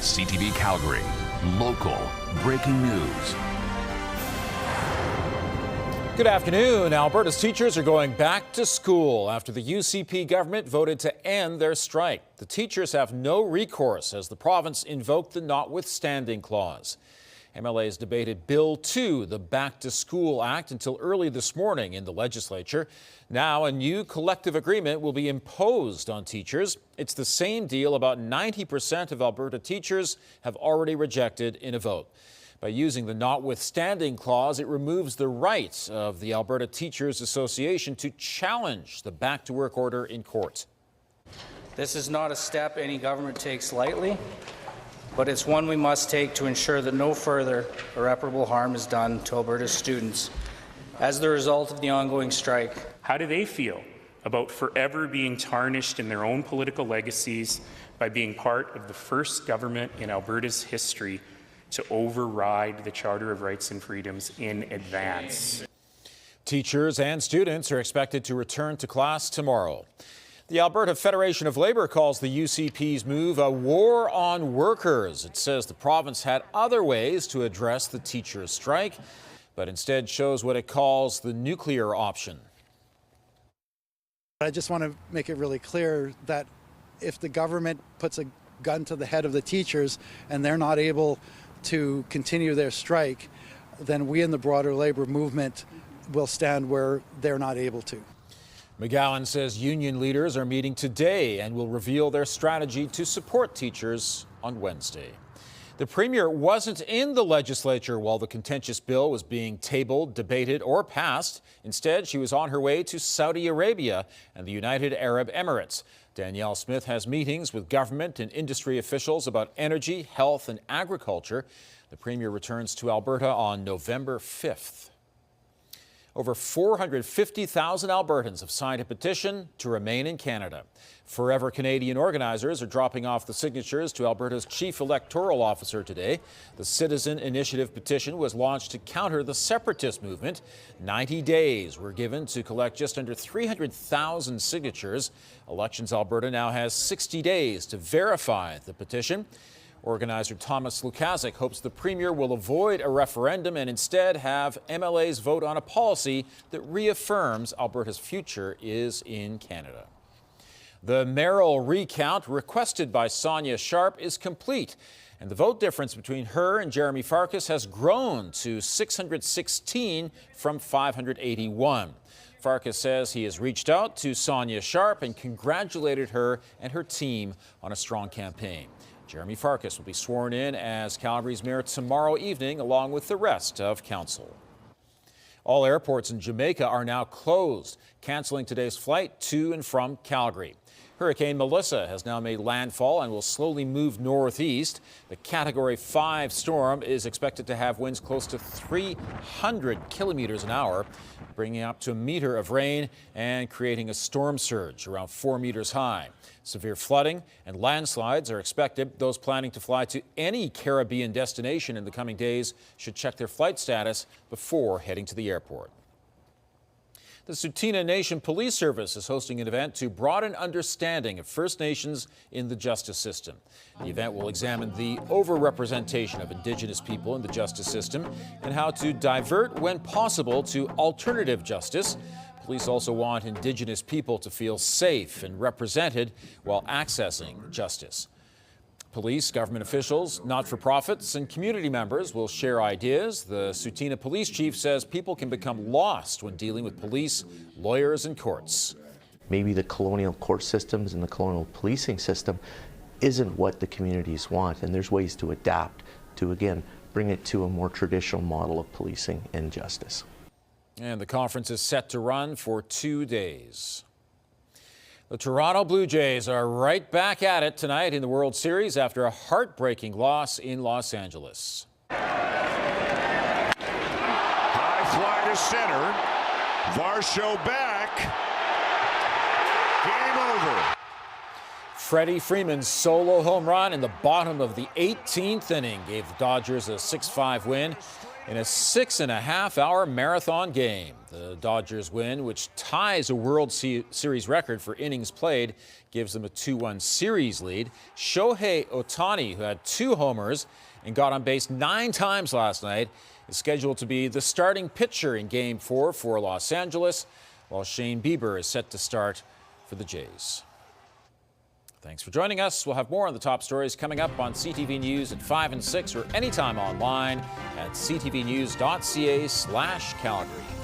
CTV Calgary, local breaking news. Good afternoon. Alberta's teachers are going back to school after the UCP government voted to end their strike. The teachers have no recourse as the province invoked the notwithstanding clause. MLAs debated Bill 2, the Back to School Act, until early this morning in the legislature. Now a new collective agreement will be imposed on teachers. It's the same deal about 90% of Alberta teachers have already rejected in a vote. By using the notwithstanding clause, it removes the right of the Alberta Teachers Association to challenge the back-to-work order in court. This is not a step any government takes lightly, but it's one we must take to ensure that no further irreparable harm is done to Alberta's students as the result of the ongoing strike. How do they feel about forever being tarnished in their own political legacies by being part of the first government in Alberta's history to override the Charter of Rights and Freedoms in advance? Teachers and students are expected to return to class tomorrow. The Alberta Federation of Labour calls the UCP's move a war on workers. It says the province had other ways to address the teachers' strike, but instead chose what it calls the nuclear option. I just want to make it really clear that if the government puts a gun to the head of the teachers and they're not able to continue their strike, then we in the broader labour movement will stand where they're not able to. McGowan says union leaders are meeting today and will reveal their strategy to support teachers on Wednesday. The Premier wasn't in the legislature while the contentious bill was being tabled, debated, or passed. Instead, she was on her way to Saudi Arabia and the United Arab Emirates. Danielle Smith has meetings with government and industry officials about energy, health, and agriculture. The Premier returns to Alberta on November 5th. Over 450,000 Albertans have signed a petition to remain in Canada. Forever Canadian organizers are dropping off the signatures to Alberta's chief electoral officer today. The Citizen Initiative petition was launched to counter the separatist movement. 90 days were given to collect just under 300,000 signatures. Elections Alberta now has 60 days to verify the petition. Organizer Thomas Lukazik hopes the Premier will avoid a referendum and instead have MLAs vote on a policy that reaffirms Alberta's future is in Canada. The mayoral recount requested by Sonia Sharp is complete, and the vote difference between her and Jeremy Farkas has grown to 616 from 581. Farkas says he has reached out to Sonia Sharp and congratulated her and her team on a strong campaign. Jeremy Farkas will be sworn in as Calgary's mayor tomorrow evening, along with the rest of council. All airports in Jamaica are now closed, canceling today's flight to and from Calgary. Hurricane Melissa has now made landfall and will slowly move northeast. The Category 5 storm is expected to have winds close to 300 kilometers an hour, bringing up to a meter of rain and creating a storm surge around 4 meters high. Severe flooding and landslides are expected. Those planning to fly to any Caribbean destination in the coming days should check their flight status before heading to the airport. The Tsuut'ina Nation Police Service is hosting an event to broaden understanding of First Nations in the justice system. The event will examine the overrepresentation of Indigenous people in the justice system and how to divert, when possible, to alternative justice. Police also want Indigenous people to feel safe and represented while accessing justice. Police, government officials, not-for-profits, and community members will share ideas. The Tsuut'ina police chief says people can become lost when dealing with police, lawyers, and courts. Maybe the colonial court systems and the colonial policing system isn't what the communities want, and there's ways to adapt to, again, bring it to a more traditional model of policing and justice. And the conference is set to run for 2 days. The Toronto Blue Jays are right back at it tonight in the World Series after a heartbreaking loss in Los Angeles. High fly to center. Varsho back. Game over. Freddie Freeman's solo home run in the bottom of the 18th inning gave the Dodgers a 6-5 win. In a 6.5-hour marathon game, the Dodgers win, which ties a World Series record for innings played, gives them a 2-1 series lead. Shohei Ohtani, who had 2 homers and got on base 9 times last night, is scheduled to be the starting pitcher in Game 4 for Los Angeles, while Shane Bieber is set to start for the Jays. Thanks for joining us. We'll have more on the top stories coming up on CTV News at 5 and 6 or anytime online at ctvnews.ca/Calgary.